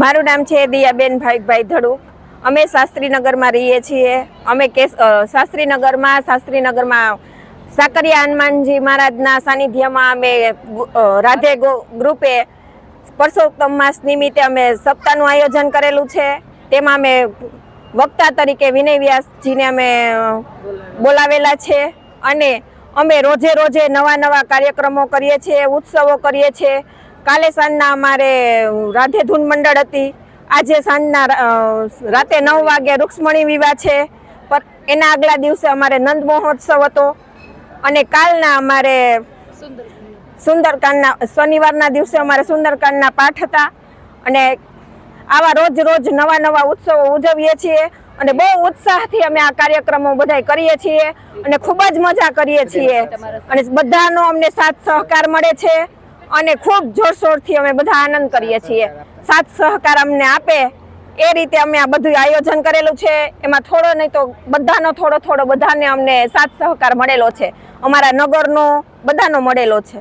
મારું નામ છે દિયાબેન ભાઈભાઈ ધડુક. અમે શાસ્ત્રીનગરમાં રહીએ છીએ. અમે શાસ્ત્રીનગરમાં સાકરિયા હનુમાનજી મહારાજના સાનિધ્યમાં અમે રાધે ગ્રુપે પરસોત્તમ માસ નિમિત્તે અમે સપ્તાહનું આયોજન કરેલું છે. તેમાં અમે વક્તા તરીકે વિનય વ્યાસજીને અમે બોલાવેલા છે અને અમે રોજે નવા કાર્યક્રમો કરીએ છીએ, ઉત્સવો કરીએ છીએ. કાલે સાંજના અમારે રાધે ધૂન મંડળ હતી. આજે સાંજના રાતે 9 વાગે રૂક્ષ્મણી વિવાહ છે. પર એના આગલા દિવસે અમારે નંદ મહોત્સવ હતો અને કાલના અમારે સુંદરકાંડના શનિવારના દિવસે અમારે સુંદરકાંડના પાઠ હતા. અને આવા રોજ નવા ઉત્સવો ઉજવીએ છીએ અને બહુ ઉત્સાહથી અમે આ કાર્યક્રમો બધા કરીએ છીએ અને ખૂબ જ મજા કરીએ છીએ અને બધાનો અમને સાથ સહકાર મળે છે અને ખૂબ જોરશોરથી અમે બધા આનંદ કરીએ છીએ. સાથ સહકાર અમને આપે એ રીતે અમે આ બધું આયોજન કરેલું છે. એમાં થોડો નહીં તો બધાનો થોડો બધાને અમને સાથ સહકાર મળેલો છે. અમારા નગરનો બધાનો મળેલો છે.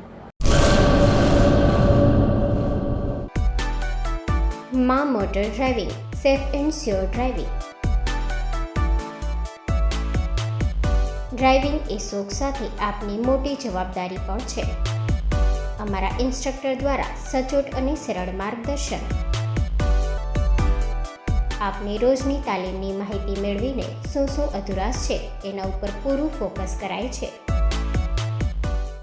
માં motor driving, safe and sure driving. Driving એ શોખ સાથે આપની મોટી જવાબદારી પણ છે. અમારા ઇન્સ્ટ્રક્ટર દ્વારા સચોટ અને સરળ માર્ગદર્શન. આપની રોજની તાલીમની માહિતી મેળવીને શું અધુરાશ છે એના ઉપર પૂરું ફોકસ કરાય છે.